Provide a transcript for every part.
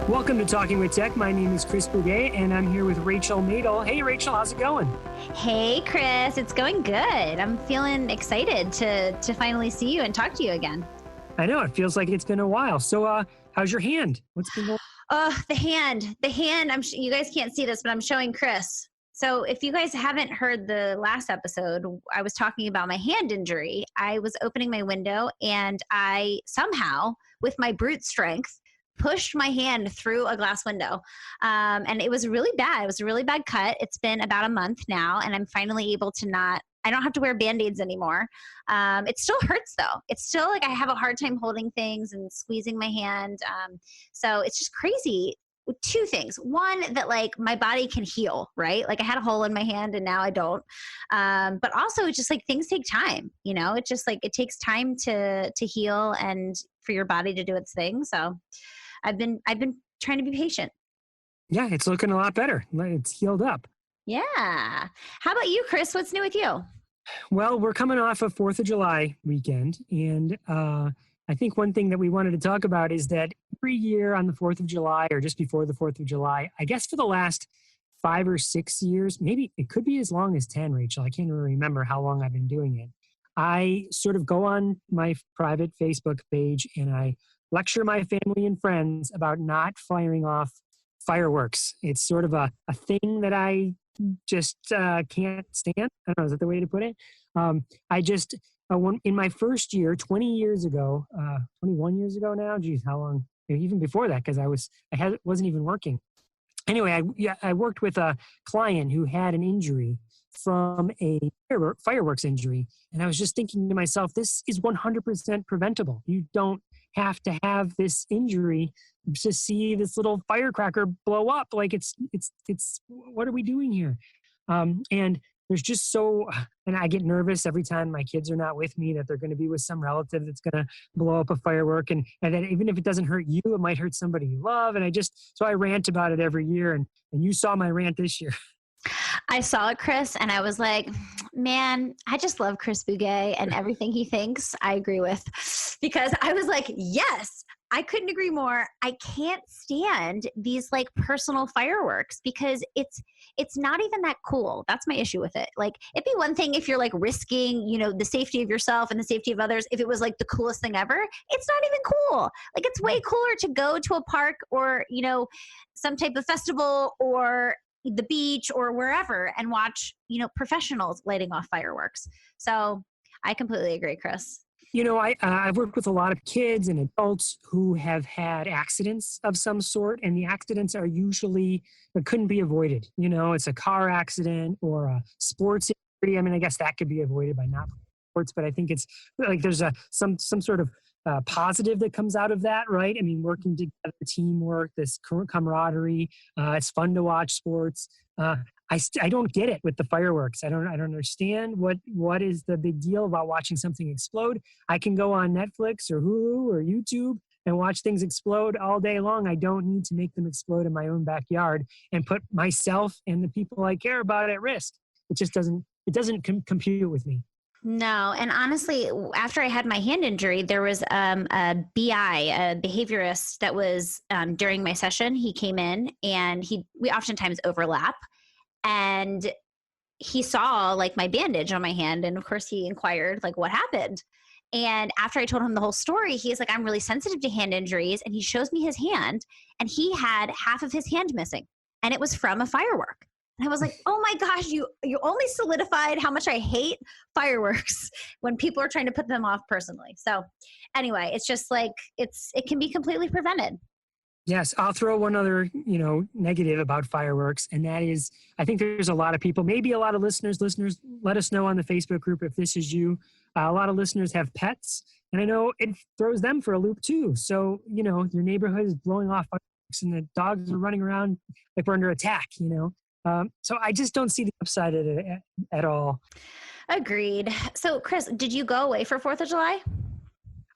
Welcome to Talking with Tech. My name is Chris Bouguet, and I'm here with Rachel Madel. Hey, Rachel, how's it going? Hey, Chris. It's going good. I'm feeling excited to finally see you and talk to you again. I know, it feels like it's been a while. So, how's your hand? What's been going on? The hand. You guys can't see this, but I'm showing Chris. So if you guys haven't heard the last episode, I was talking about my hand injury. I was opening my window and I somehow, with my brute strength, pushed my hand through a glass window. And it was really bad. It was a really bad cut. It's been about a month now, and I'm finally able to I don't have to wear Band-Aids anymore. It still hurts though. It's still like I have a hard time holding things and squeezing my hand. So it's just crazy. Two things. One, that like my body can heal, right? Like I had a hole in my hand and now I don't. But also it's just like things take time, you know, it's just like it takes time to heal and for your body to do its thing. So I've been trying to be patient. Yeah, it's looking a lot better. It's healed up. Yeah. How about you, Chris? What's new with you? Well, we're coming off of 4th of July weekend, and I think one thing that we wanted to talk about is that every year on the 4th of July or just before the 4th of July, I guess for the last 5 or 6 years, maybe it could be as long as 10, Rachel. I can't really remember how long I've been doing it. I sort of go on my private Facebook page and I lecture my family and friends about not firing off fireworks. It's sort of a thing that I just can't stand. I don't know, is that the way to put it? In my first year, 20 years ago, 21 years ago now, geez, how long? Even before that, because I wasn't even working. Anyway, I worked with a client who had an injury from a fireworks injury. And I was just thinking to myself, this is 100% preventable. You don't have to have this injury to see this little firecracker blow up. Like it's what are we doing here? And there's just and I get nervous every time my kids are not with me that they're going to be with some relative that's going to blow up a firework. And then even if it doesn't hurt you, it might hurt somebody you love. And so I rant about it every year. And you saw my rant this year. I saw it, Chris, and I was like, man, I just love Chris Bouguet and everything he thinks I agree with, because I was like, yes, I couldn't agree more. I can't stand these like personal fireworks because it's not even that cool. That's my issue with it. Like it'd be one thing if you're like risking, you know, the safety of yourself and the safety of others. If it was like the coolest thing ever, it's not even cool. Like it's way cooler to go to a park or, you know, some type of festival or the beach or wherever and watch, you know, professionals lighting off fireworks. So I completely agree, Chris. You know, I've worked with a lot of kids and adults who have had accidents of some sort, and the accidents are usually that couldn't be avoided. You know, it's a car accident or a sports injury. I mean, I guess that could be avoided by not playing sports, but I think it's like there's some sort of positive that comes out of that, right? I mean, working together, teamwork, this camaraderie. It's fun to watch sports. I don't get it with the fireworks. I don't understand what is the big deal about watching something explode. I can go on Netflix or Hulu or YouTube and watch things explode all day long. I don't need to make them explode in my own backyard and put myself and the people I care about at risk. It just doesn't compute with me. No. And honestly, after I had my hand injury, there was a BI, a behaviorist that was during my session. He came in and we oftentimes overlap. And he saw like my bandage on my hand. And of course he inquired like what happened. And after I told him the whole story, he's like, I'm really sensitive to hand injuries. And he shows me his hand and he had half of his hand missing and it was from a firework. And I was like, oh my gosh, you only solidified how much I hate fireworks when people are trying to put them off personally. So anyway, it's just like, it can be completely prevented. Yes, I'll throw one other, negative about fireworks, and that is, I think there's a lot of people, maybe a lot of listeners, let us know on the Facebook group if this is you. A lot of listeners have pets, and I know it throws them for a loop too. So, your neighborhood is blowing off fireworks, and the dogs are running around like we're under attack, So I just don't see the upside of it at all. Agreed. So, Chris, did you go away for 4th of July?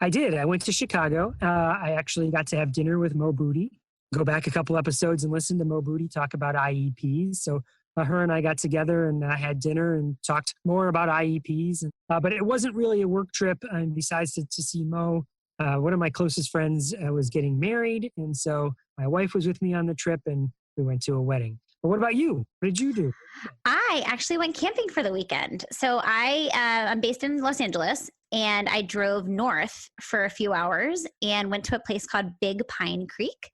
I did. I went to Chicago. I actually got to have dinner with Mo Booty. Go back a couple episodes and listen to Mo Booty talk about IEPs. So her and I got together and had dinner and talked more about IEPs. But it wasn't really a work trip. And besides to see Mo, one of my closest friends was getting married. And so My wife was with me on the trip, and we went to a wedding. But what about you? What did you do? I actually went camping for the weekend. So I'm based in Los Angeles, and I drove north for a few hours and went to a place called Big Pine Creek.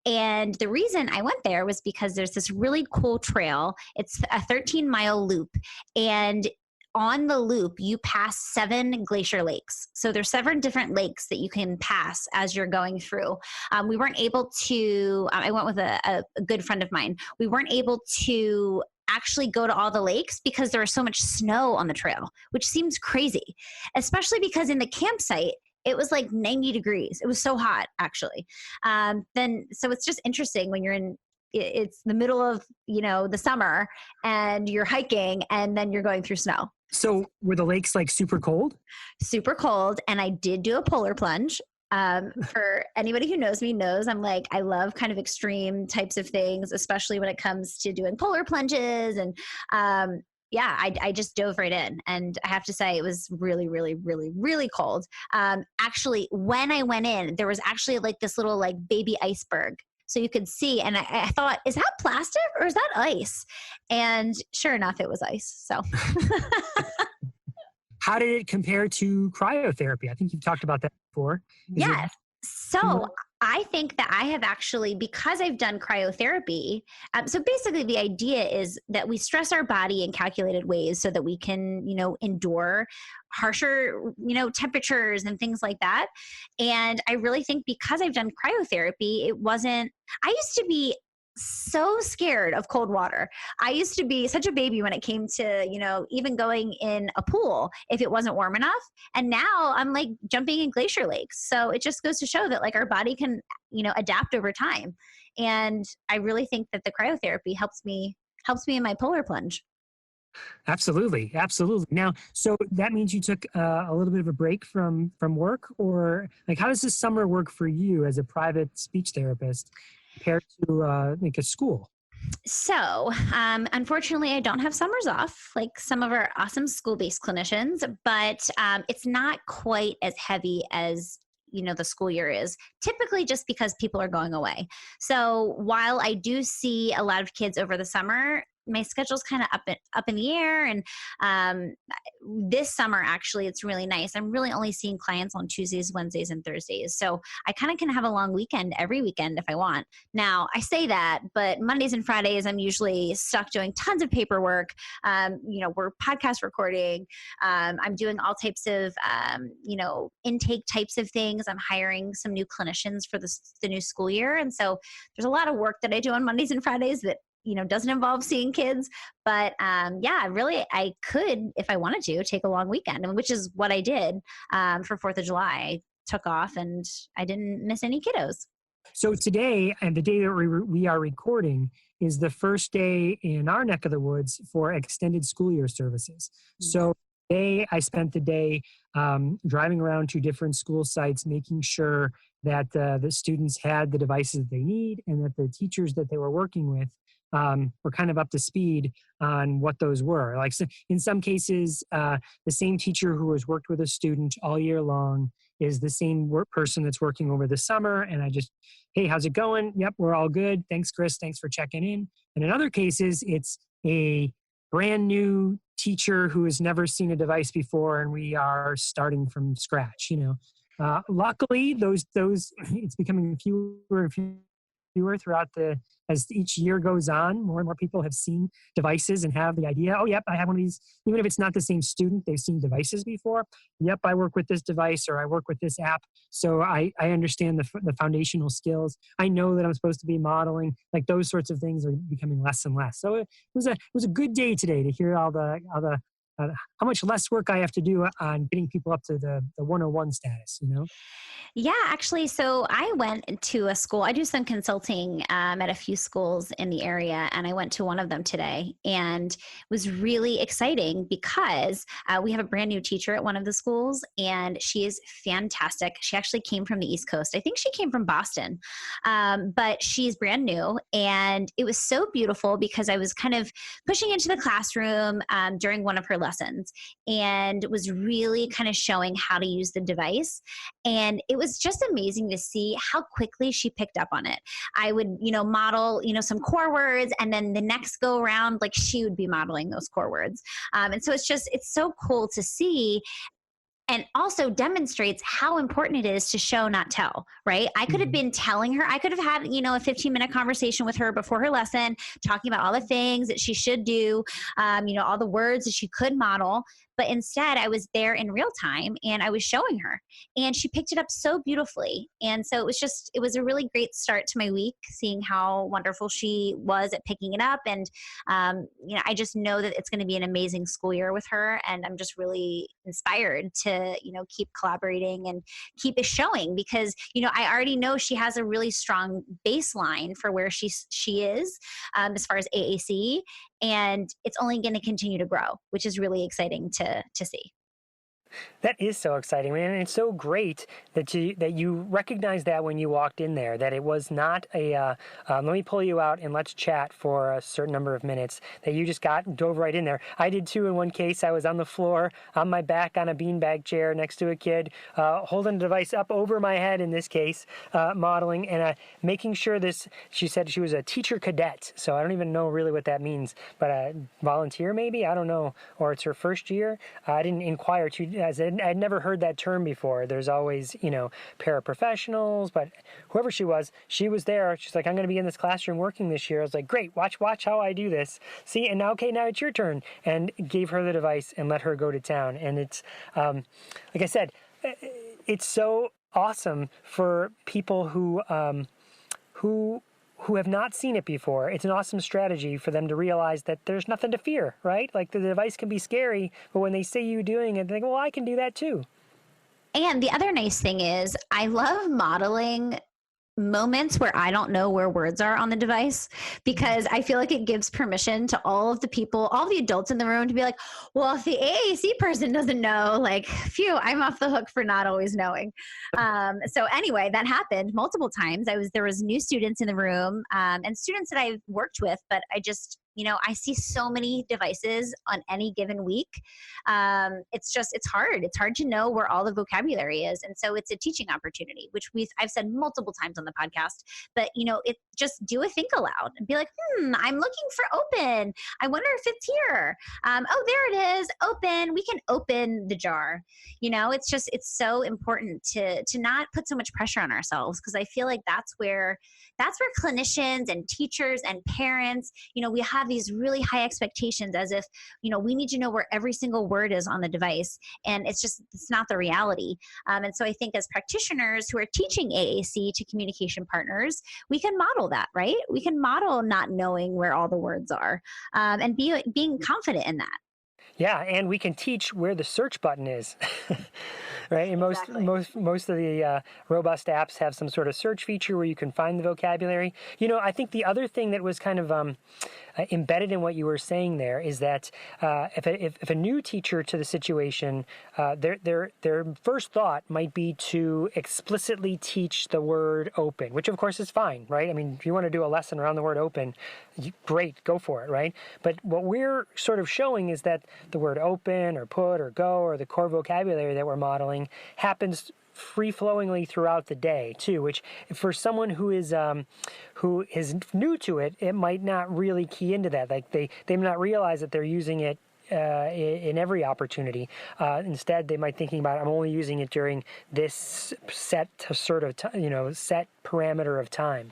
And the reason I went there was because there's this really cool trail. It's a 13-mile loop, and on the loop, you pass 7 glacier lakes. So there's 7 different lakes that you can pass as you're going through. We weren't able to, I went with a good friend of mine. We weren't able to actually go to all the lakes because there was so much snow on the trail, which seems crazy, especially because in the campsite, it was like 90 degrees. It was so hot, actually. So it's just interesting when you're it's the middle of, the summer and you're hiking and then you're going through snow. So were the lakes like super cold? Super cold. And I did do a polar plunge. For anybody who knows me knows I love kind of extreme types of things, especially when it comes to doing polar plunges. And I just dove right in. And I have to say it was really, really, really, really cold. Actually, when I went in, there was actually like this little like baby iceberg. So you could see, and I thought, is that plastic or is that ice? And sure enough, it was ice. So How did it compare to cryotherapy? I think you've talked about that before. yes. So I think that I have actually, because I've done cryotherapy, so basically the idea is that we stress our body in calculated ways so that we can, endure harsher, temperatures and things like that. And I really think because I've done cryotherapy, I used to be so scared of cold water. I used to be such a baby when it came to, even going in a pool if it wasn't warm enough. And now I'm like jumping in glacier lakes. So it just goes to show that like our body can, adapt over time. And I really think that the cryotherapy helps me in my polar plunge. Absolutely. Absolutely. Now, so that means you took a little bit of a break from work, or like, how does this summer work for you as a private speech therapist compared to like a school? So, unfortunately, I don't have summers off like some of our awesome school-based clinicians, but it's not quite as heavy as the school year is, typically just because people are going away. So while I do see a lot of kids over the summer, my schedule's kind of up in the air. And this summer, actually, it's really nice. I'm really only seeing clients on Tuesdays, Wednesdays, and Thursdays. So I kind of can have a long weekend every weekend if I want. Now, I say that, but Mondays and Fridays, I'm usually stuck doing tons of paperwork. We're podcast recording. I'm doing all types of, intake types of things. I'm hiring some new clinicians for the new school year. And so there's a lot of work that I do on Mondays and Fridays that doesn't involve seeing kids. But really, I could, if I wanted to, take a long weekend, which is what I did for 4th of July. I took off and I didn't miss any kiddos. So today, and the day that we are recording, is the first day in our neck of the woods for extended school year services. So today, I spent the day driving around to different school sites, making sure that the students had the devices that they need and that the teachers that they were working with were kind of up to speed on what those were. Like, so in some cases, the same teacher who has worked with a student all year long is the same person that's working over the summer. And I just, hey, how's it going? Yep, we're all good. Thanks, Chris. Thanks for checking in. And in other cases, it's a brand new teacher who has never seen a device before, and we are starting from scratch. Luckily, those it's becoming fewer and fewer throughout as each year goes on. More and more people have seen devices and have the idea, oh, yep, I have one of these. Even if it's not the same student, they've seen devices before. Yep, I work with this device, or I work with this app. So I understand the foundational skills. I know that I'm supposed to be modeling. Like, those sorts of things are becoming less and less. So it was a good day today to hear all the how much less work I have to do on getting people up to the 101 status, Yeah, actually, so I went to a school. I do some consulting at a few schools in the area, and I went to one of them today, and it was really exciting because we have a brand new teacher at one of the schools, and she is fantastic. She actually came from the East Coast. I think she came from Boston, but she's brand new, and it was so beautiful because I was kind of pushing into the classroom during one of her lessons and was really kind of showing how to use the device. And it was just amazing to see how quickly she picked up on it. I would, model, some core words, and then the next go around, like she would be modeling those core words. And so it's so cool to see, and also demonstrates how important it is to show, not tell, right? I could have Mhm. been telling her, I could have had, a 15-minute conversation with her before her lesson, talking about all the things that she should do, all the words that she could model. But instead, I was there in real time and I was showing her, and she picked it up so beautifully. And so it was a really great start to my week, seeing how wonderful she was at picking it up. And, I just know that it's going to be an amazing school year with her. And I'm just really inspired to, keep collaborating and keep it showing, because, I already know she has a really strong baseline for where she is, as far as AAC, and it's only going to continue to grow, which is really exciting to see. That is so exciting, man. And it's so great that you recognized that when you walked in there, that it was not let me pull you out and let's chat for a certain number of minutes, that you just dove right in there. I did too in one case. I was on the floor, on my back on a beanbag chair next to a kid, holding the device up over my head in this case, modeling and making sure she said she was a teacher cadet. So I don't even know really what that means, but a volunteer maybe? I don't know. Or it's her first year. I didn't inquire too. I'd never heard that term before. There's always, paraprofessionals, but whoever she was there. She's like, I'm going to be in this classroom working this year. I was like, great, watch how I do this. See, and now it's your turn. And gave her the device and let her go to town. And it's, like I said, it's so awesome for people who have not seen it before. It's an awesome strategy for them to realize that there's nothing to fear, right? Like the device can be scary, but when they see you doing it, they think, well, I can do that too. And the other nice thing is, I love modeling moments where I don't know where words are on the device, because I feel like it gives permission to all of the people, all the adults in the room, to be like, well, if the AAC person doesn't know, like, phew, I'm off the hook for not always knowing. So anyway, that happened multiple times. There was new students in the room, and students that I've worked with, but I just, I see so many devices on any given week. It's hard. It's hard to know where all the vocabulary is. And so it's a teaching opportunity, which I've said multiple times on the podcast, but it just do a think aloud and be like, I'm looking for open. I wonder if it's here. Oh, there it is. Open. We can open the jar. It's so important to not put so much pressure on ourselves, because I feel like that's where clinicians and teachers and parents, we have these really high expectations, as if, we need to know where every single word is on the device. And it's not the reality. And so I think as practitioners who are teaching AAC to communication partners, we can model that, right? We can model not knowing where all the words are, and being confident in that. Yeah, and we can teach where the search button is, right? And Exactly. most of the robust apps have some sort of search feature where you can find the vocabulary. I think the other thing that was kind of embedded in what you were saying there is that if a new teacher to the situation, their first thought might be to explicitly teach the word open, which of course is fine, right? I mean, if you want to do a lesson around the word open, great, go for it, right? But what we're sort of showing is that the word open or put or go or the core vocabulary that we're modeling happens free-flowingly throughout the day too, which for someone who is new to it, it might not really key into that. Like they may not realize that they're using it in every opportunity. Instead, they might thinking about, I'm only using it during this set sort of set parameter of time.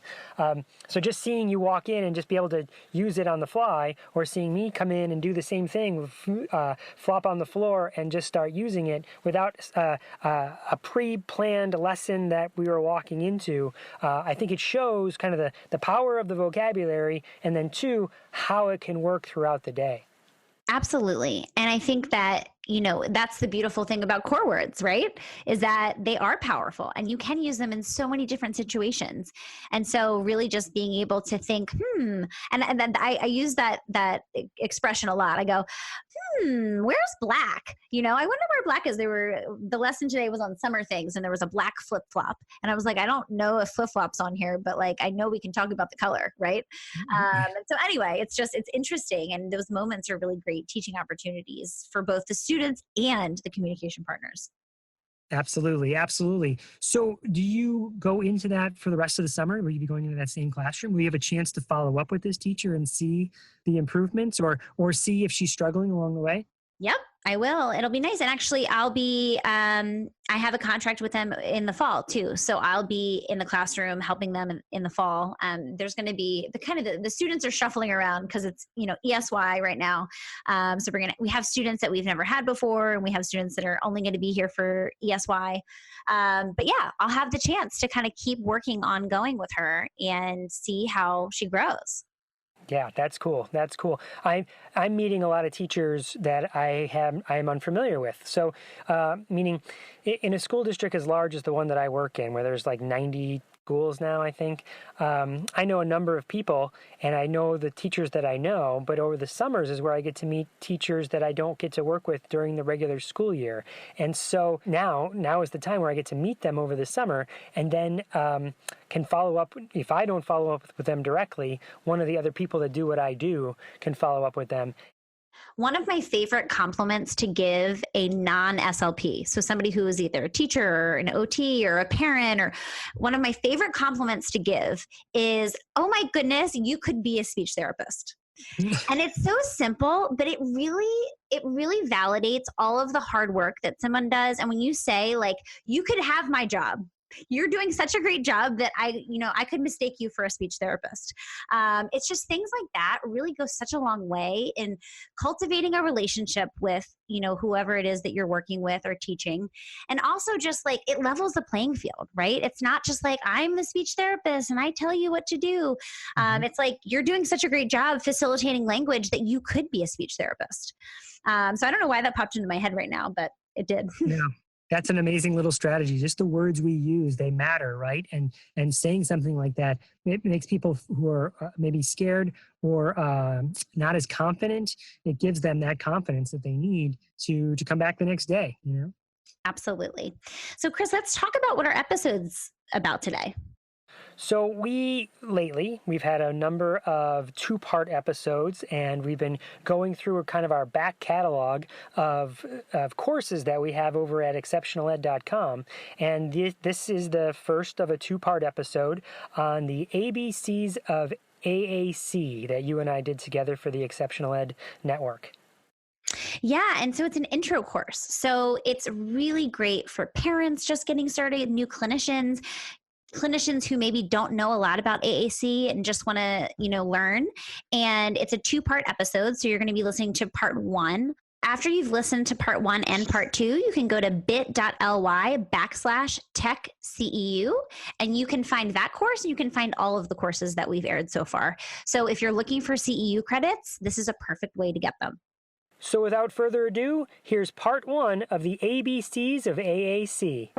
So just seeing you walk in and just be able to use it on the fly, or seeing me come in and do the same thing, flop on the floor and just start using it without a pre-planned lesson that we were walking into, I think it shows kind of the power of the vocabulary, and then two, how it can work throughout the day. Absolutely. And I think that, that's the beautiful thing about core words, right? Is that they are powerful and you can use them in so many different situations. And so really just being able to think, and then I use that expression a lot. I go, where's black? I wonder where black is the lesson today was on summer things, and there was a black flip flop, and I was like, I don't know if flip flops on here, but like I know we can talk about the color, right? And so anyway, it's interesting, and those moments are really great teaching opportunities for both the students and the communication partners. Absolutely, absolutely. So do you go into that for the rest of the summer? Will you be going into that same classroom? Will you have a chance to follow up with this teacher and see the improvements or see if she's struggling along the way? Yep, I will. It'll be nice. And actually I'll be, I have a contract with them in the fall too. So I'll be in the classroom helping them in the fall. There's going to be the students are shuffling around because it's, ESY right now. So we have students that we've never had before, and we have students that are only going to be here for ESY. But yeah, I'll have the chance to kind of keep working on going with her and see how she grows. Yeah, that's cool. That's cool. I'm meeting a lot of teachers that I am unfamiliar with. So, meaning in a school district as large as the one that I work in, where there's like 90 schools now, I think, I know a number of people, and I know the teachers that I know, but over the summers is where I get to meet teachers that I don't get to work with during the regular school year. And so now is the time where I get to meet them over the summer, and then can follow up. If I don't follow up with them directly, one of the other people that do what I do can follow up with them. One of my favorite compliments to give a non-SLP, so somebody who is either a teacher or an OT or a parent, or one of my favorite compliments to give is, oh my goodness, you could be a speech therapist. And it's so simple, but it really validates all of the hard work that someone does. And when you say, like, you could have my job, you're doing such a great job that I could mistake you for a speech therapist. It's just things like that really go such a long way in cultivating a relationship with, whoever it is that you're working with or teaching. And also just like it levels the playing field, right? It's not just like I'm the speech therapist and I tell you what to do. It's like you're doing such a great job facilitating language that you could be a speech therapist. So I don't know why that popped into my head right now, but it did. Yeah. That's an amazing little strategy. Just the words we use, they matter, right? And saying something like that, it makes people who are maybe scared or not as confident, it gives them that confidence that they need to come back the next day, Absolutely. So Chris, let's talk about what our episode's about today. So we've had a number of 2-part episodes, and we've been going through kind of our back catalog of courses that we have over at exceptionaled.com. And this is the first of a 2-part episode on the ABCs of AAC that you and I did together for the Exceptional Ed Network. Yeah, and so it's an intro course. So it's really great for parents just getting started, new clinicians who maybe don't know a lot about AAC and just want to, learn. And it's a 2-part episode. So you're going to be listening to part 1. After you've listened to part 1 and part 2, you can go to bit.ly/tech-CEU, and you can find that course, and you can find all of the courses that we've aired so far. So if you're looking for CEU credits, this is a perfect way to get them. So without further ado, here's part 1 of the ABCs of AAC.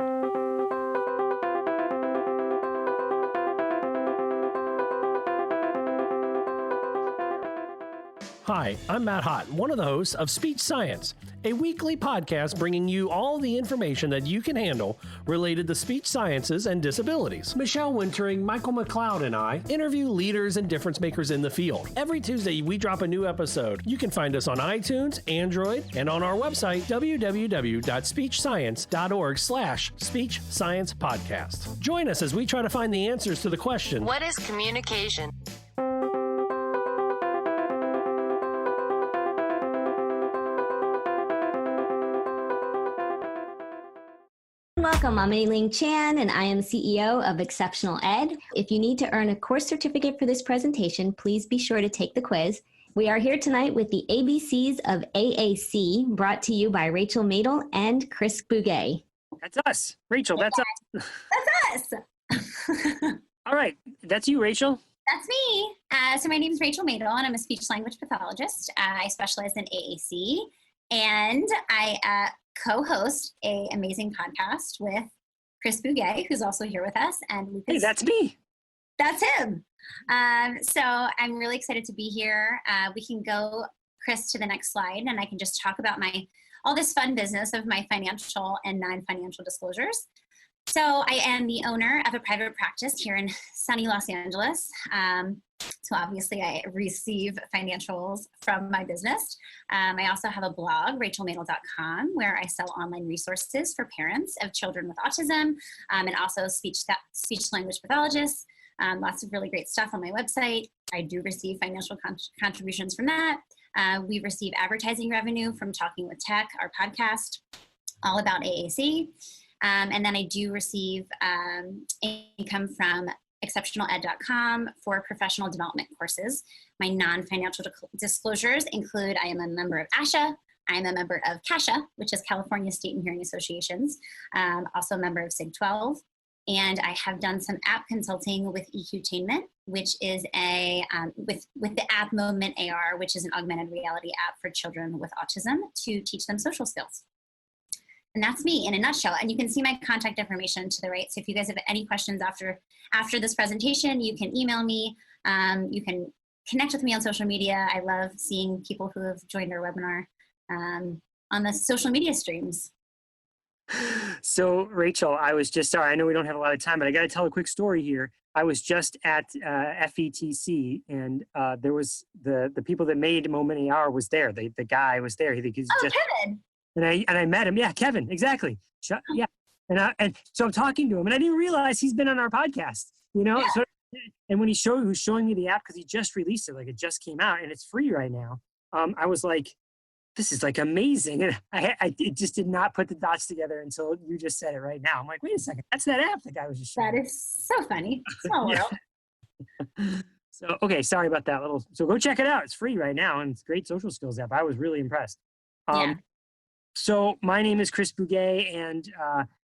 Hi, I'm Matt Hott, one of the hosts of Speech Science, a weekly podcast bringing you all the information that you can handle related to speech sciences and disabilities. Michelle Wintering, Michael McLeod, and I interview leaders and difference makers in the field. Every Tuesday, we drop a new episode. You can find us on iTunes, Android, and on our website, www.speechscience.org/Speech Science Podcast. Join us as we try to find the answers to the question, what is communication? Welcome, I'm Aileen Chan, and I am CEO of Exceptional Ed. If you need to earn a course certificate for this presentation, please be sure to take the quiz. We are here tonight with the ABCs of AAC, brought to you by Rachel Madel and Chris Bouguet. That's us. Rachel, that's us. That's us. All right. That's you, Rachel. That's me. So my name is Rachel Madel, and I'm a speech language pathologist. I specialize in AAC, and I co-host an amazing podcast with Chris Bouguet, who's also here with us. And Lucas. Hey, that's me. That's him. So I'm really excited to be here. We can go, Chris, to the next slide, and I can just talk about my all this fun business of my financial and non-financial disclosures. So I am the owner of a private practice here in sunny Los Angeles. So obviously I receive financials from my business. I also have a blog, rachelmadel.com, where I sell online resources for parents of children with autism, and also speech language pathologists. Lots of really great stuff on my website. I do receive financial contributions from that. We receive advertising revenue from Talking with Tech, our podcast, all about AAC. And then I do receive income from exceptionaled.com for professional development courses. My non-financial disclosures include I am a member of ASHA, I am a member of CASHA, which is California State and Hearing Associations, also a member of SIG 12, and I have done some app consulting with EQtainment, which is with the app Moment AR, which is an augmented reality app for children with autism to teach them social skills. And that's me in a nutshell. And you can see my contact information to the right. So if you guys have any questions after this presentation, you can email me. You can connect with me on social media. I love seeing people who have joined our webinar on the social media streams. So Rachel, I was just, sorry, I know we don't have a lot of time, but I got to tell a quick story here. I was just at FETC, and there was the people that made Moment AR was there. The guy was there. Kevin. And I met him. Yeah, Kevin, exactly. Yeah. And so I'm talking to him, and I didn't realize he's been on our podcast, you know? Yeah. So, and when he was showing me the app, because he just released it, like it just came out and it's free right now. I was like, this is like amazing. And I just did not put the dots together until you just said it right now. I'm like, wait a second, that's that app the guy was just showing. That is so funny. Small world. So, okay, sorry about that little. So go check it out. It's free right now, and it's a great social skills app. I was really impressed. Yeah. So my name is Chris Bouguet, and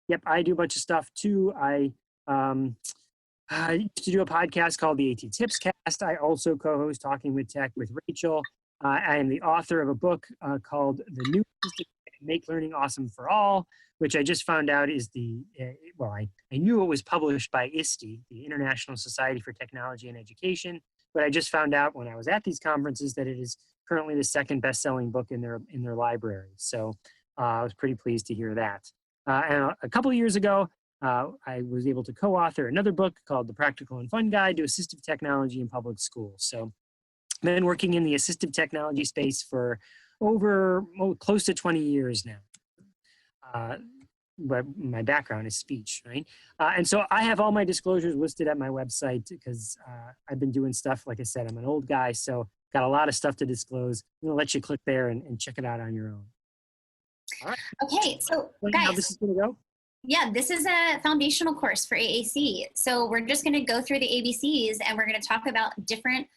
yep, I do a bunch of stuff too. I used to do a podcast called the AT Tips Cast. I also co-host Talking with Tech with Rachel. I am the author of a book called The New Assistive Make Learning Awesome for All, which I just found out is I knew it was published by ISTE, the International Society for Technology and Education, but I just found out when I was at these conferences that it is currently the second best-selling book in their library. So I was pretty pleased to hear that. And a couple of years ago, I was able to co-author another book called The Practical and Fun Guide to Assistive Technology in Public Schools. So I've been working in the assistive technology space for close to 20 years now. But my background is speech, right? And so I have all my disclosures listed at my website because I've been doing stuff, like I said, I'm an old guy, so got a lot of stuff to disclose. I'm gonna let you click there and check it out on your own. All right. Okay, so How guys, this is gonna go? yeah, this is a foundational course for AAC. So we're just going to go through the ABCs, and we're going to talk about different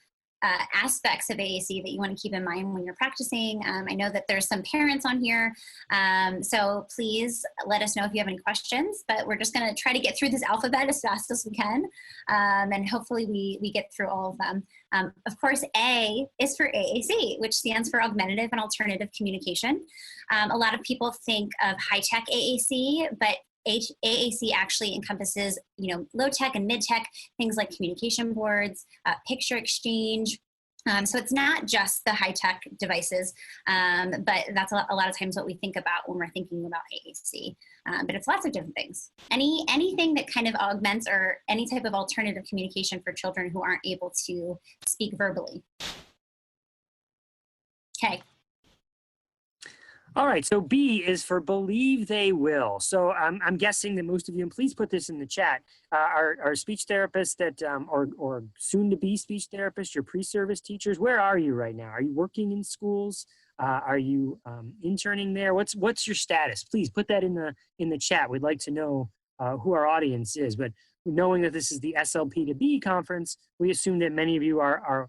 aspects of AAC that you want to keep in mind when you're practicing. I know that there's some parents on here, so please let us know if you have any questions, but we're just going to try to get through this alphabet as fast as we can, and hopefully we get through all of them. Of course, A is for AAC, which stands for Augmentative and Alternative Communication. A lot of people think of high-tech AAC, but AAC actually encompasses, low-tech and mid-tech, things like communication boards, picture exchange. So it's not just the high-tech devices, but that's a lot of times what we think about when we're thinking about AAC. But it's lots of different things. Anything that kind of augments or any type of alternative communication for children who aren't able to speak verbally. Okay. All right, so B is for believe they will. So I'm guessing that most of you, and please put this in the chat, are speech therapists that, or soon to be speech therapists, your pre-service teachers. Where are you right now? Are you working in schools? Are you interning there? What's your status? Please put that in the chat. We'd like to know who our audience is. But knowing that this is the SLP to B conference, we assume that many of you are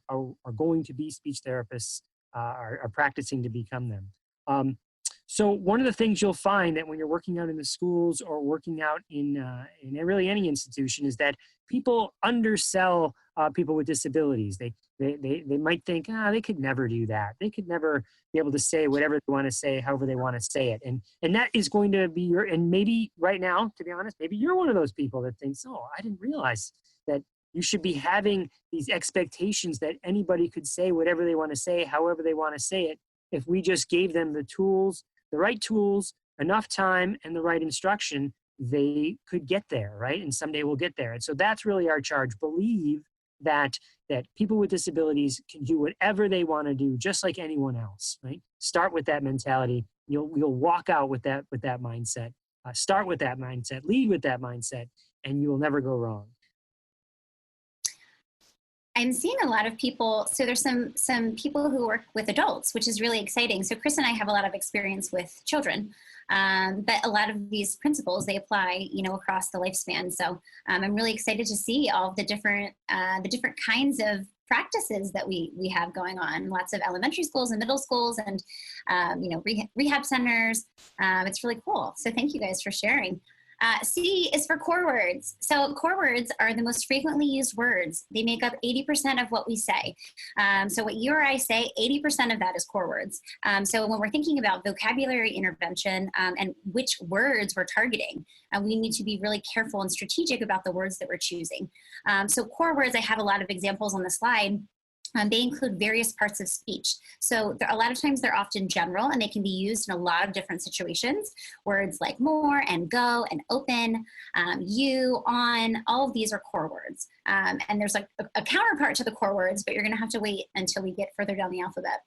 going to be speech therapists, are practicing to become them. So one of the things you'll find that when you're working out in the schools or working out in really any institution is that people undersell people with disabilities. They might think, they could never do that. They could never be able to say whatever they want to say, however they want to say it. And that is going to be and maybe right now, to be honest, maybe you're one of those people that thinks, oh, I didn't realize that you should be having these expectations that anybody could say whatever they want to say, however they want to say it. If we just gave them the tools, the right tools, enough time, and the right instruction, they could get there, right? And someday we'll get there. And so that's really our charge. Believe that people with disabilities can do whatever they want to do, just like anyone else, right? Start with that mentality. You'll walk out with that mindset. Start with that mindset, lead with that mindset, and you will never go wrong. I'm seeing a lot of people. So there's some people who work with adults, which is really exciting. So Chris and I have a lot of experience with children, but a lot of these principles, they apply, across the lifespan. So I'm really excited to see all of the different kinds of practices that we have going on. Lots of elementary schools and middle schools, and rehab centers. It's really cool. So thank you guys for sharing. C is for core words. So core words are the most frequently used words. They make up 80% of what we say. So what you or I say, 80% of that is core words. So when we're thinking about vocabulary intervention and which words we're targeting, we need to be really careful and strategic about the words that we're choosing. So core words, I have a lot of examples on the slide. They include various parts of speech. So a lot of times they're often general, and they can be used in a lot of different situations. Words like more and go and open, you, on, all of these are core words. And there's like a counterpart to the core words, but you're gonna have to wait until we get further down the alphabet.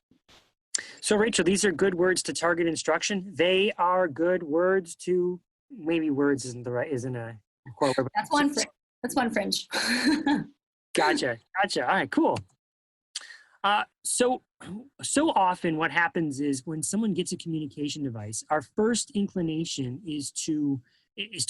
So Rachel, these are good words to target instruction. They are good words to, maybe words isn't a core word. That's one fringe. Gotcha. All right, cool. So often what happens is when someone gets a communication device, our first inclination is to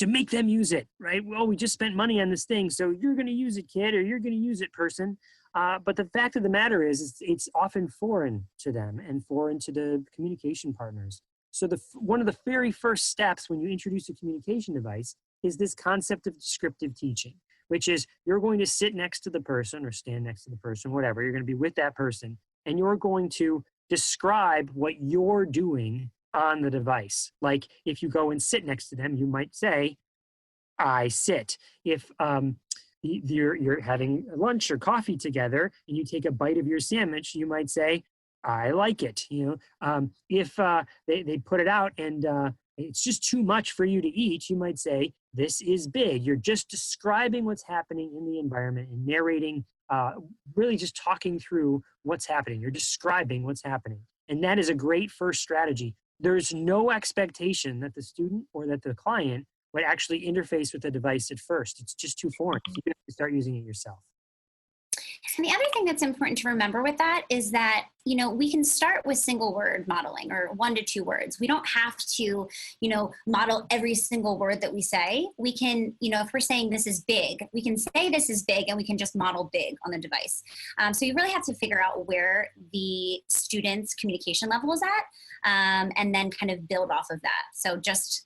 make them use it, right? Well, we just spent money on this thing, so you're going to use it, kid, or you're going to use it, person. But the fact of the matter is it's often foreign to them and foreign to the communication partners. So one of the very first steps when you introduce a communication device is this concept of descriptive teaching, which is you're going to sit next to the person or stand next to the person, whatever. You're going to be with that person, and you're going to describe what you're doing on the device. Like if you go and sit next to them, you might say, I sit. If you're having lunch or coffee together and you take a bite of your sandwich, you might say, I like it. If they put it out and it's just too much for you to eat, you might say, this is big. You're just describing what's happening in the environment and narrating, really just talking through what's happening. You're describing what's happening. And that is a great first strategy. There's no expectation that the student or that the client would actually interface with the device at first. It's just too foreign. You have to start using it yourself. And the other thing that's important to remember with that is that, we can start with single word modeling or 1 to 2 words. We don't have to, model every single word that we say. We can, if we're saying this is big, we can say this is big and we can just model big on the device. So you really have to figure out where the student's communication level is at and then kind of build off of that. So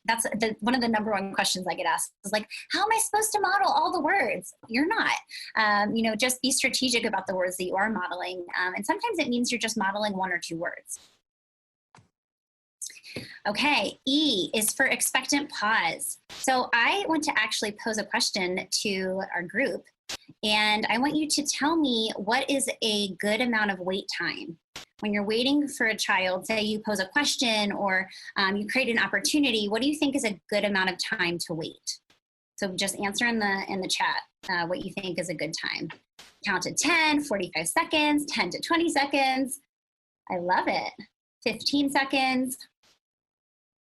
that's one of the number one questions I get asked is like, how am I supposed to model all the words? You're not. Just be strategic about the words that you are modeling. And sometimes it means you're just modeling 1 or 2 words. Okay, E is for expectant pause. So I want to actually pose a question to our group, and I want you to tell me what is a good amount of wait time. When you're waiting for a child, say you pose a question or you create an opportunity, what do you think is a good amount of time to wait? So just answer in the chat what you think is a good time. Count to 10, 45 seconds, 10 to 20 seconds. I love it. 15 seconds,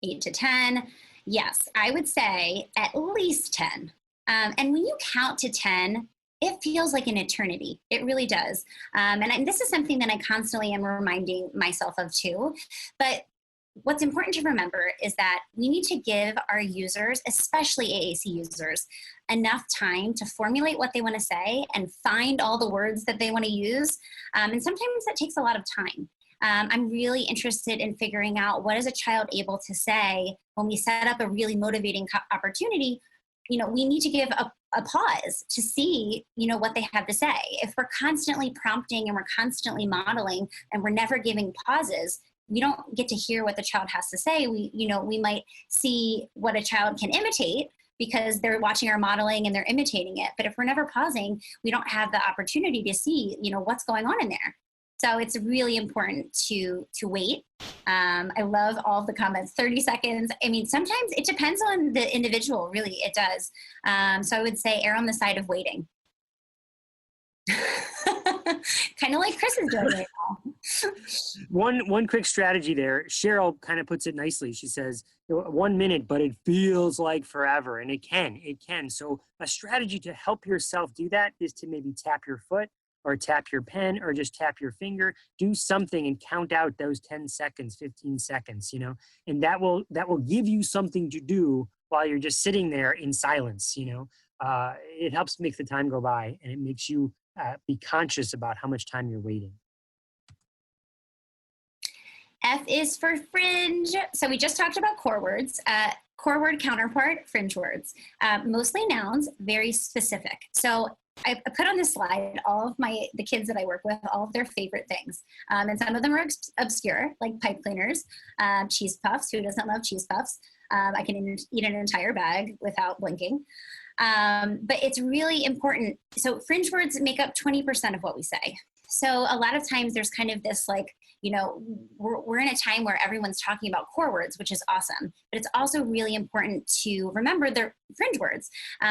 8 to 10. Yes, I would say at least 10. And when you count to 10, it feels like an eternity. It really does. And this is something that I constantly am reminding myself of too. But what's important to remember is that we need to give our users, especially AAC users, enough time to formulate what they want to say and find all the words that they want to use. And sometimes that takes a lot of time. I'm really interested in figuring out what is a child able to say when we set up a really motivating opportunity. We need to give a pause to see, what they have to say. If we're constantly prompting and we're constantly modeling and we're never giving pauses, we don't get to hear what the child has to say. We might see what a child can imitate because they're watching our modeling and they're imitating it. But if we're never pausing, we don't have the opportunity to see, what's going on in there. So it's really important to wait. I love all of the comments, 30 seconds. I mean, sometimes it depends on the individual, really, it does. So I would say err on the side of waiting. Kind of like Chris is doing right now. One quick strategy there. Cheryl kind of puts it nicely. She says, 1 minute, but it feels like forever. And it can. So a strategy to help yourself do that is to maybe tap your foot or tap your pen or just tap your finger. Do something and count out those 10 seconds, 15 seconds, and that will give you something to do while you're just sitting there in silence, It helps make the time go by, and it makes you be conscious about how much time you're waiting. F is for fringe. So we just talked about core words. Core word counterpart, fringe words. Mostly nouns, very specific. So I put on this slide all of the kids that I work with, all of their favorite things. And some of them are obscure, like pipe cleaners, cheese puffs. Who doesn't love cheese puffs? I can eat an entire bag without blinking. But it's really important. So fringe words make up 20% of what we say. So a lot of times there's kind of this we're in a time where everyone's talking about core words, which is awesome. But it's also really important to remember their fringe words.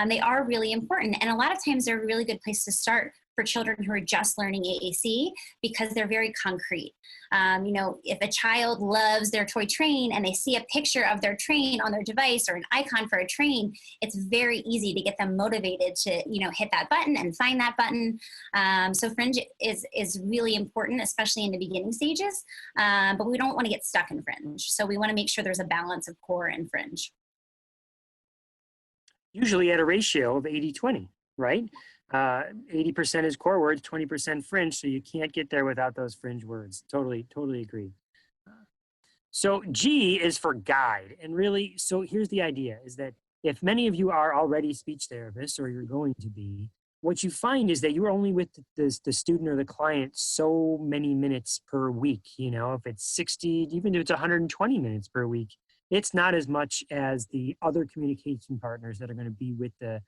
They are really important. And a lot of times they're a really good place to start for children who are just learning AAC because they're very concrete. If a child loves their toy train and they see a picture of their train on their device or an icon for a train, it's very easy to get them motivated to, hit that button and find that button. So fringe is really important, especially in the beginning stages, but we don't want to get stuck in fringe. So we want to make sure there's a balance of core and fringe. Usually at a ratio of 80-20, right? 80% is core words, 20% fringe, so you can't get there without those fringe words. Totally agree. So G is for guide. And really, so here's the idea, is that if many of you are already speech therapists, or you're going to be, what you find is that you're only with the student or the client so many minutes per week. If it's 60, even if it's 120 minutes per week, it's not as much as the other communication partners that are going to be with the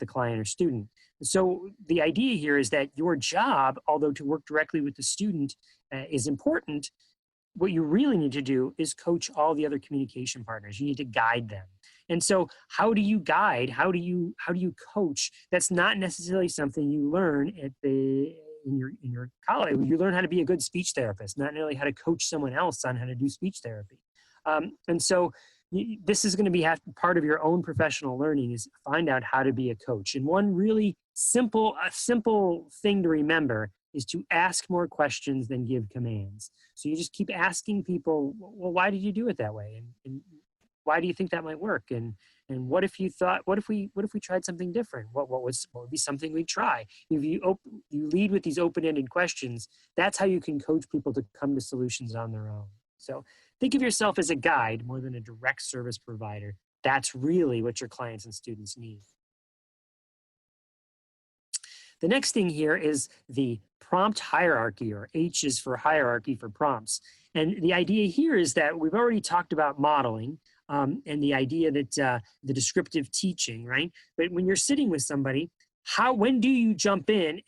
client or student. So the idea here is that your job, although to work directly with the student is important, what you really need to do is coach all the other communication partners. You need to guide them. And so how do you guide? How do you coach? That's not necessarily something you learn in your college. You learn how to be a good speech therapist, not really how to coach someone else on how to do speech therapy. And so this is going to be part of your own professional learning, is find out how to be a coach. And one really simple thing to remember is to ask more questions than give commands. So you just keep asking people, well, why did you do it that way? And why do you think that might work? And what if we tried something different? What would be something we'd try? If you lead with these open-ended questions, that's how you can coach people to come to solutions on their own. So think of yourself as a guide more than a direct service provider. That's really what your clients and students need. The next thing here is the prompt hierarchy, or H is for hierarchy for prompts. And the idea here is that we've already talked about modeling and the idea that the descriptive teaching, right? But when you're sitting with somebody, when do you jump in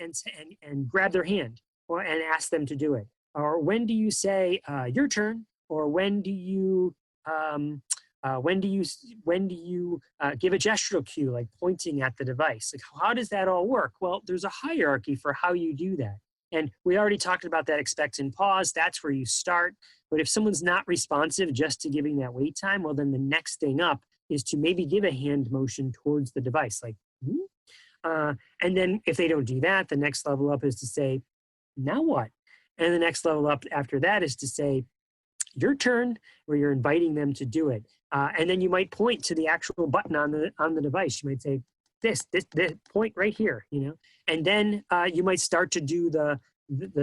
and grab their hand and ask them to do it? Or when do you say your turn? Or when do you give a gestural cue, like pointing at the device? Like, how does that all work? Well, there's a hierarchy for how you do that. And we already talked about that expect and pause. That's where you start. But if someone's not responsive just to giving that wait time, well, then the next thing up is to maybe give a hand motion towards the device, like, and then if they don't do that, the next level up is to say, now what? And the next level up after that is to say, your turn, where you're inviting them to do it. And then you might point to the actual button on the device. You might say, this point right here, and then you might start to do the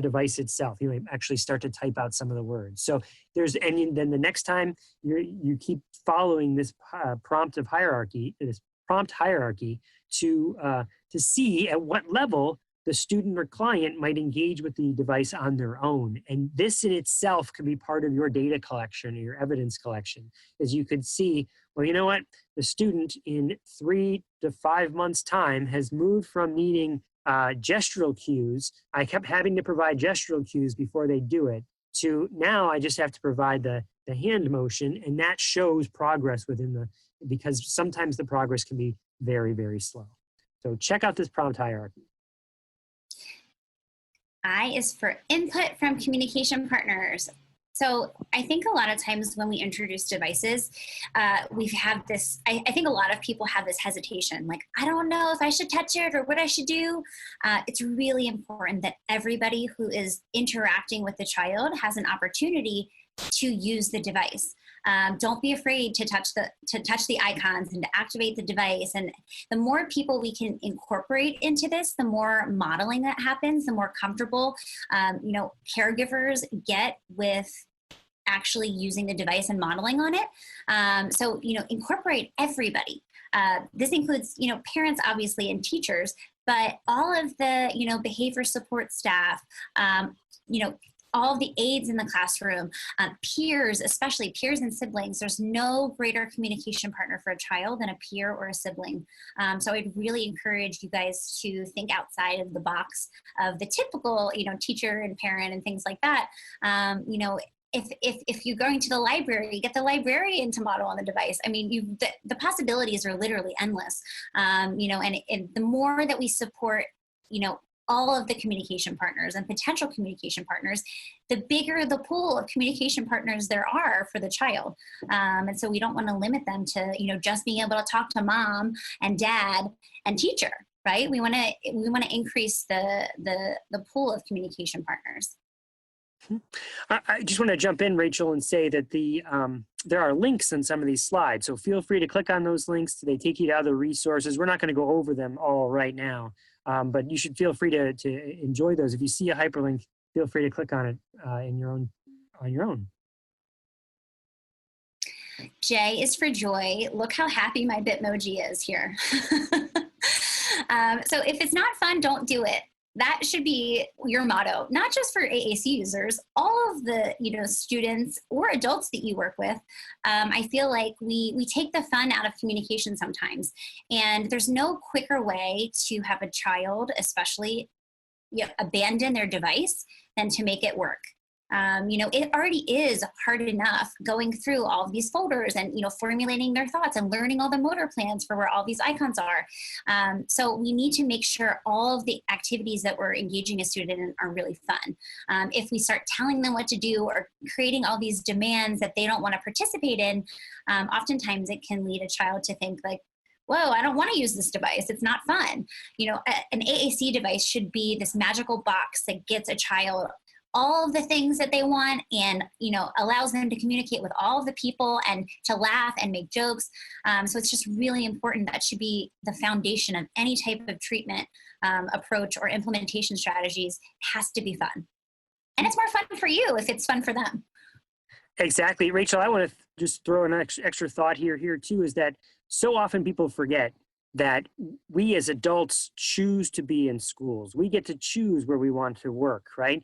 device itself. You might actually start to type out some of the words. So then the next time you keep following this prompt hierarchy to see at what level the student or client might engage with the device on their own. And this in itself can be part of your data collection or your evidence collection, as you could see, well, you know what? The student in 3 to 5 months' time has moved from needing gestural cues. I kept having to provide gestural cues before they do it, to now I just have to provide the hand motion, and that shows progress because sometimes the progress can be very, very slow. So check out this prompt hierarchy. I is for input from communication partners. So I think a lot of times when we introduce devices, we have this, I think a lot of people have this hesitation, like, I don't know if I should touch it or what I should do. It's really important that everybody who is interacting with the child has an opportunity to use the device. Don't be afraid to touch the icons and to activate the device. And the more people we can incorporate into this, the more modeling that happens, the more comfortable, caregivers get with actually using the device and modeling on it. So, incorporate everybody. This includes, parents, obviously, and teachers, but all of the, behavior support staff, all of the aides in the classroom, peers, especially peers and siblings. There's no greater communication partner for a child than a peer or a sibling. So I'd really encourage you guys to think outside of the box of the typical, teacher and parent and things like that. If you're going to the library, get the librarian to model on the device. I mean, the possibilities are literally endless. And the more that we support, all of the communication partners and potential communication partners, the bigger the pool of communication partners there are for the child. And so we don't want to limit them to, just being able to talk to mom and dad and teacher, right? We want to increase the pool of communication partners. I just want to jump in, Rachel, and say that there are links in some of these slides. So feel free to click on those links. They take you to other resources. We're not going to go over them all right now, but you should feel free to enjoy those. If you see a hyperlink, feel free to click on it on your own. J is for joy. Look how happy my Bitmoji is here. So if it's not fun, don't do it. That should be your motto, not just for AAC users, all of the students or adults that you work with. I feel like we take the fun out of communication sometimes, and there's no quicker way to have a child, especially, abandon their device than to make it work. It already is hard enough going through all of these folders and, formulating their thoughts and learning all the motor plans for where all these icons are. So we need to make sure all of the activities that we're engaging a student in are really fun. If we start telling them what to do or creating all these demands that they don't want to participate in, oftentimes it can lead a child to think like, whoa, I don't want to use this device. It's not fun. An AAC device should be this magical box that gets a child all of the things that they want and, allows them to communicate with all of the people and to laugh and make jokes. So it's just really important. That should be the foundation of any type of treatment approach or implementation strategies. Has to be fun. And it's more fun for you if it's fun for them. Exactly. Rachel, I want to just throw an extra thought here too, is that so often people forget that we as adults choose to be in schools. We get to choose where we want to work, right?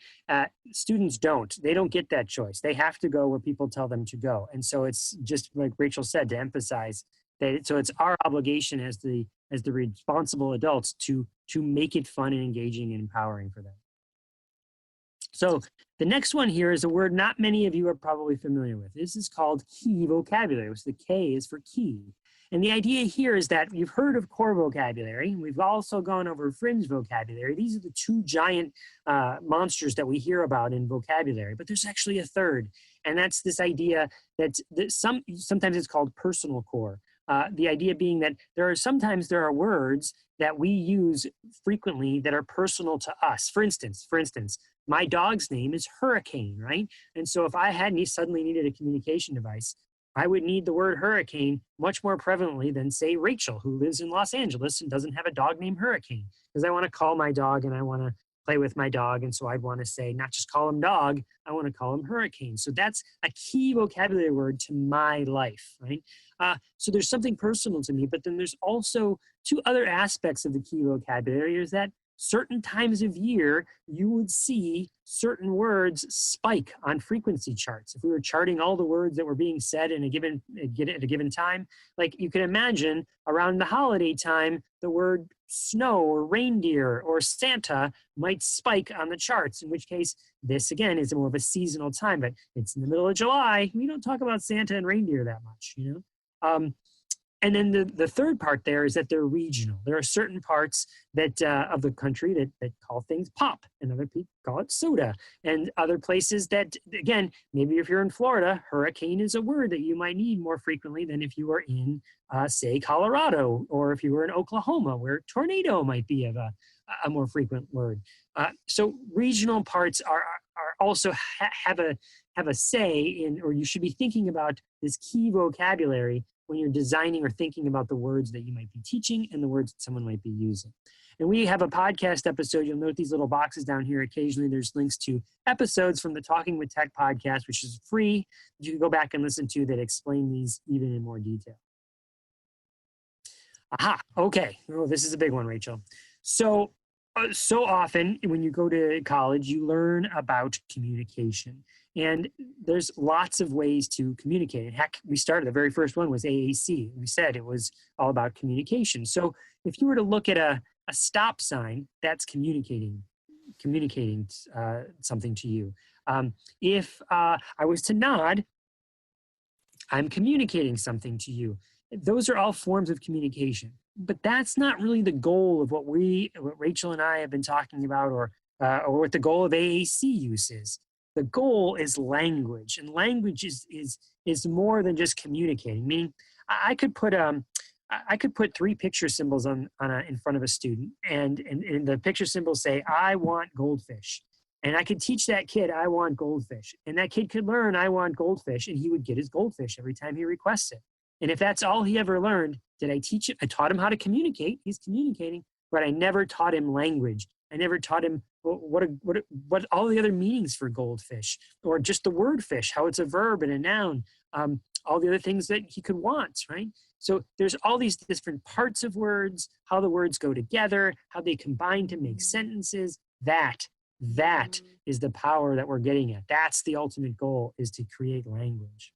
Students don't. They don't get that choice. They have to go where people tell them to go. And so it's just like Rachel said, to emphasize that. So it's our obligation as the responsible adults to make it fun and engaging and empowering for them. So the next one here is a word not many of you are probably familiar with. This is called key vocabulary, which the K is for key. And the idea here is that you've heard of core vocabulary. We've also gone over fringe vocabulary. These are the two giant monsters that we hear about in vocabulary, but there's actually a third. And that's this idea that sometimes it's called personal core. The idea being that there are words that we use frequently that are personal to us. For instance, my dog's name is Hurricane, right? And so if I suddenly needed a communication device, I would need the word hurricane much more prevalently than, say, Rachel, who lives in Los Angeles and doesn't have a dog named Hurricane, because I want to call my dog and I want to play with my dog. And so I'd want to say, not just call him dog, I want to call him Hurricane. So that's a key vocabulary word to my life, right? So there's something personal to me, but then there's also two other aspects of the key vocabulary, is that certain times of year, you would see certain words spike on frequency charts. If we were charting all the words that were being said in at a given time, like you can imagine around the holiday time, the word snow or reindeer or Santa might spike on the charts, in which case this again is more of a seasonal time, but it's in the middle of July. We don't talk about Santa and reindeer that much, you know? And then the third part there is that they're regional. There are certain parts that of the country that call things pop, and other people call it soda. And other places that, again, maybe if you're in Florida, hurricane is a word that you might need more frequently than if you were in, say, Colorado, or if you were in Oklahoma, where tornado might be of a more frequent word. So regional parts are also have a say in, or you should be thinking about this key vocabulary when you're designing or thinking about the words that you might be teaching and the words that someone might be using. And we have a podcast episode. You'll note these little boxes down here. Occasionally there's links to episodes from the Talking with Tech podcast, which is free. You can go back and listen to that explain these even in more detail. Aha, okay. Oh, this is a big one, Rachel. So often when you go to college, you learn about communication. And there's lots of ways to communicate. And heck, we started, the very first one was AAC. We said it was all about communication. So if you were to look at a stop sign, that's communicating something to you. If I was to nod, I'm communicating something to you. Those are all forms of communication. But that's not really the goal of what Rachel and I have been talking about, or what the goal of AAC use is. The goal is language, and language is more than just communicating. Meaning, I could put 3 picture symbols in front of a student, and the picture symbols say, "I want goldfish," and I could teach that kid, "I want goldfish," and that kid could learn, "I want goldfish," and he would get his goldfish every time he requests it. And if that's all he ever learned, did I teach it? I taught him how to communicate. He's communicating, but I never taught him language. I never taught him what all the other meanings for goldfish, or just the word fish, how it's a verb and a noun, all the other things that he could want, right? So there's all these different parts of words, how the words go together, how they combine to make sentences. That is the power that we're getting at. That's the ultimate goal, is to create language.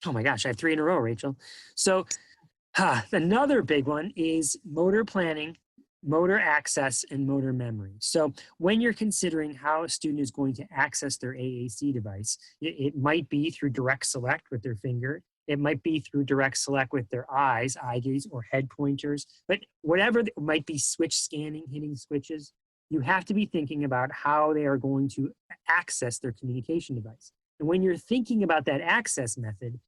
Oh my gosh, I have 3 in a row, Rachel. So another big one is motor planning, motor access, and motor memory. So when you're considering how a student is going to access their AAC device, it might be through direct select with their finger. It might be through direct select with their eyes, eye gaze, or head pointers. But whatever, it might be switch scanning, hitting switches. You have to be thinking about how they are going to access their communication device. And when you're thinking about that access method,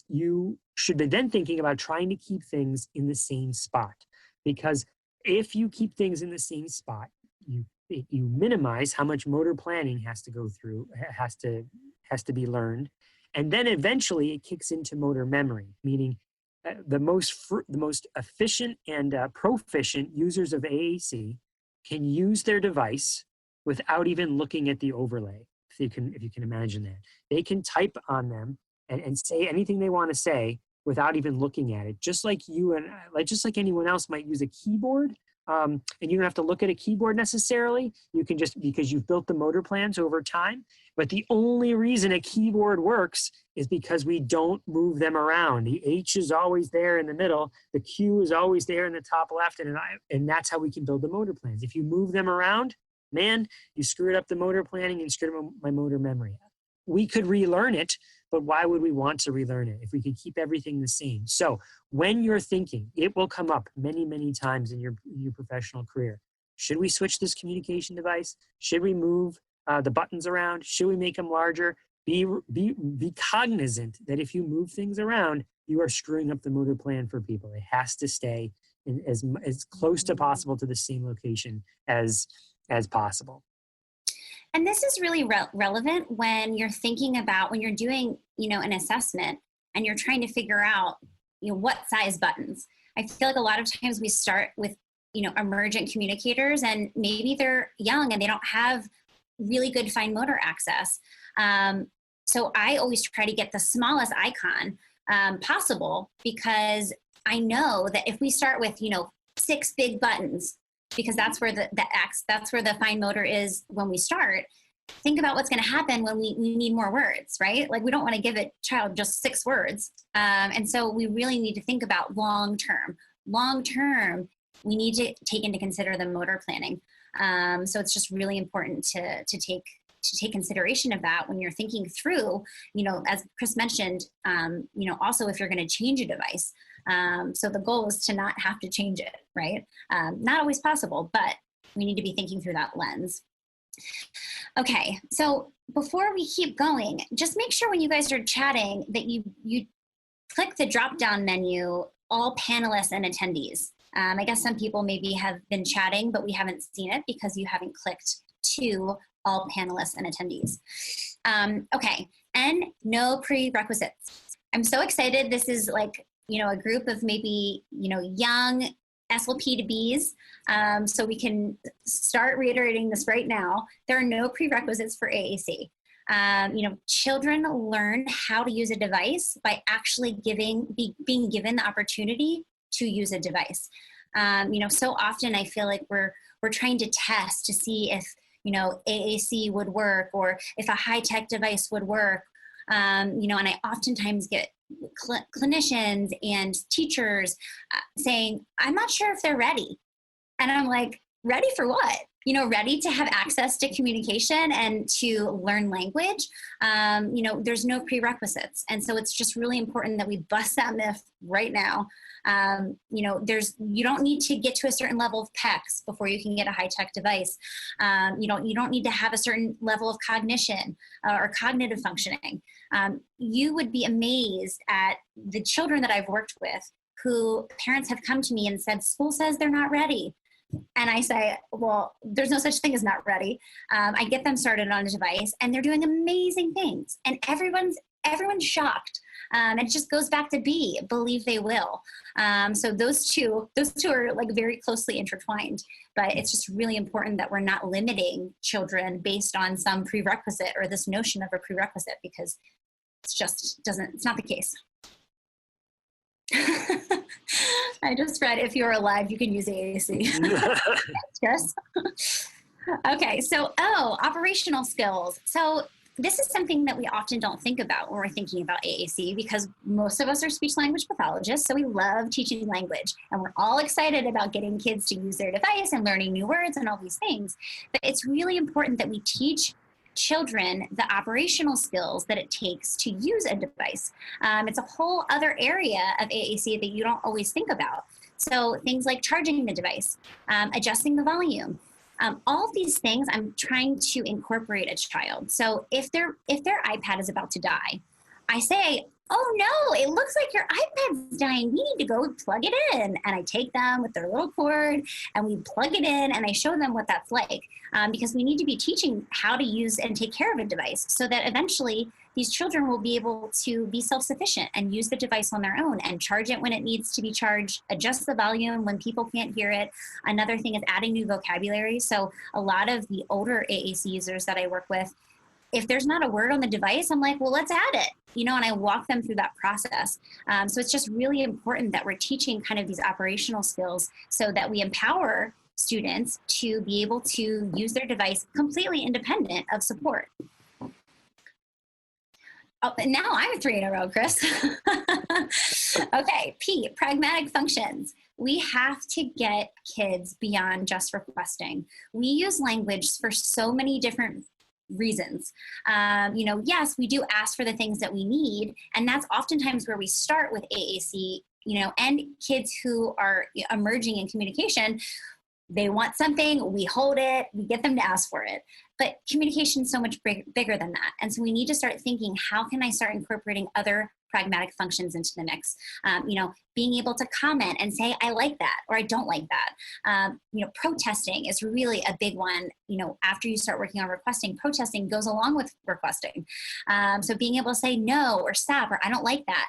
you should be then thinking about trying to keep things in the same spot. Because if you keep things in the same spot, you minimize how much motor planning has to go through, has to be learned. And then eventually it kicks into motor memory, meaning the most efficient and proficient users of AAC can use their device without even looking at the overlay. If you can imagine that. They can type on them and say anything they want to say without even looking at it. Just like you and just like anyone else might use a keyboard, and you don't have to look at a keyboard necessarily. You can just, because you've built the motor plans over time. But the only reason a keyboard works is because we don't move them around. The H is always there in the middle. The Q is always there in the top left, and that's how we can build the motor plans. If you move them around, man, you screwed up the motor planning and screwed up my motor memory. We could relearn it, but why would we want to relearn it if we could keep everything the same? So when you're thinking, it will come up many, many times in your professional career. Should we switch this communication device? Should we move the buttons around? Should we make them larger? Be cognizant that if you move things around, you are screwing up the motor plan for people. It has to stay as close to possible to the same location as possible. And this is really relevant when you're thinking about, when you're doing, an assessment and you're trying to figure out, what size buttons. I feel like a lot of times we start with, emergent communicators, and maybe they're young and they don't have really good fine motor access. So I always try to get the smallest icon possible, because I know that if we start with, 6 big buttons, because that's where that's where the fine motor is when we start. Think about what's going to happen when we need more words, right? Like, we don't want to give a child just 6 words. And so we really need to think about long term. We need to take into consider the motor planning. So it's just really important to take consideration of that when you're thinking through, as Chris mentioned, also if you're going to change a device. So the goal is to not have to change it, right? Not always possible, but we need to be thinking through that lens. Okay, so before we keep going, just make sure when you guys are chatting that you click the drop-down menu, all panelists and attendees. I guess some people maybe have been chatting, but we haven't seen it because you haven't clicked to all panelists and attendees. Okay, and no prerequisites. I'm so excited. This is like, a group of maybe, young SLP to Bs. So we can start reiterating this right now. There are no prerequisites for AAC. Children learn how to use a device by actually being given the opportunity to use a device. So often I feel like we're trying to test to see if, AAC would work, or if a high-tech device would work. And I oftentimes get clinicians and teachers saying, I'm not sure if they're ready. And I'm like, ready for what? Ready to have access to communication and to learn language. There's no prerequisites. And so it's just really important that we bust that myth right now. You don't need to get to a certain level of PECs before you can get a high-tech device. You don't need to have a certain level of cognition or cognitive functioning. You would be amazed at the children that I've worked with who parents have come to me and said, school says they're not ready. And I say, well, there's no such thing as not ready. I get them started on a device and they're doing amazing things. And everyone's shocked. It just goes back to believe they will. So those two are like very closely intertwined, but it's just really important that we're not limiting children based on some prerequisite or this notion of a prerequisite, because it's not the case. I just read, if you're alive, you can use AAC. Yes. Okay, so, operational skills. So this is something that we often don't think about when we're thinking about AAC, because most of us are speech language pathologists, so we love teaching language, and we're all excited about getting kids to use their device and learning new words and all these things. But it's really important that we teach children the operational skills that it takes to use a device. It's a whole other area of AAC that you don't always think about. So things like charging the device, adjusting the volume, all of these things I'm trying to incorporate a child. So if their iPad is about to die, I say, oh no, it looks like your iPad's dying. We need to go plug it in. And I take them with their little cord and we plug it in and I show them what that's like, because we need to be teaching how to use and take care of a device so that eventually these children will be able to be self-sufficient and use the device on their own and charge it when it needs to be charged, adjust the volume when people can't hear it. Another thing is adding new vocabulary. So a lot of the older AAC users that I work with, if there's not a word on the device, I'm like, well, let's add it, and I walk them through that process. So it's just really important that we're teaching kind of these operational skills so that we empower students to be able to use their device completely independent of support. Oh, and now I'm 3 in a row, Chris. Okay, P, pragmatic functions. We have to get kids beyond just requesting. We use language for so many different reasons. Yes, we do ask for the things that we need, and that's oftentimes where we start with AAC, and kids who are emerging in communication. They want something, we hold it, we get them to ask for it. But communication is so much bigger than that. And so we need to start thinking, how can I start incorporating other pragmatic functions into the mix? Being able to comment and say, I like that, or I don't like that. Protesting is really a big one. After you start working on requesting, protesting goes along with requesting. So being able to say no, or stop, or I don't like that.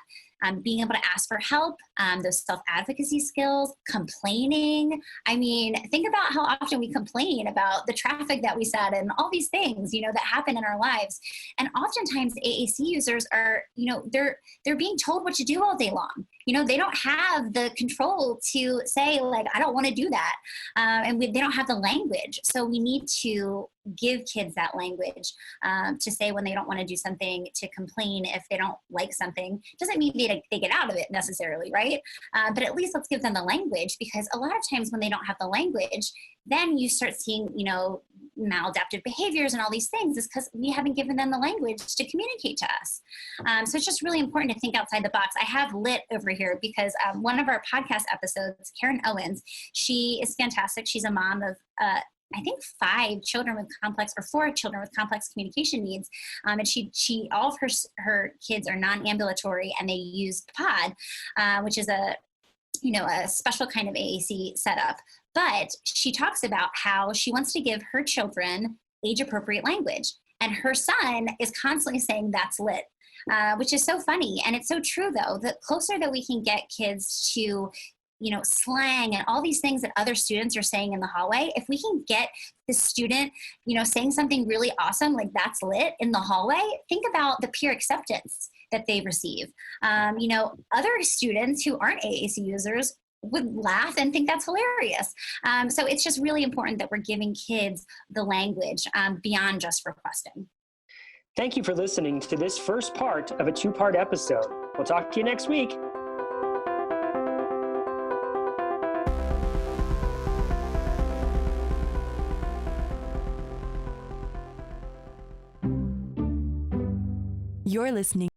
Being able to ask for help, those self-advocacy skills, complaining. I mean, think about how often we complain about the traffic that we sat in, all these things, that happen in our lives. And oftentimes AAC users are, they're being told what to do all day long. they don't have the control to say, like, I don't want to do that. And they don't have the language. So we need to give kids that language to say when they don't want to do something, to complain if they don't like something. Doesn't mean they get out of it necessarily, right? But at least let's give them the language, because a lot of times when they don't have the language, then you start seeing, maladaptive behaviors and all these things, is because we haven't given them the language to communicate to us. So it's just really important to think outside the box. I have Lit over here because one of our podcast episodes, Karen Owens, she is fantastic. She's a mom of, I think 5 children with complex, or 4 children with complex communication needs. And she all of her kids are non-ambulatory, and they use POD, which is a special kind of AAC setup. But she talks about how she wants to give her children age-appropriate language. And her son is constantly saying that's lit, which is so funny. And it's so true, though. The closer that we can get kids to slang and all these things that other students are saying in the hallway, if we can get the student, saying something really awesome, like that's lit in the hallway, think about the peer acceptance that they receive. Other students who aren't AAC users would laugh and think that's hilarious. So it's just really important that we're giving kids the language beyond just requesting. Thank you for listening to this first part of a 2-part episode. We'll talk to you next week. You're listening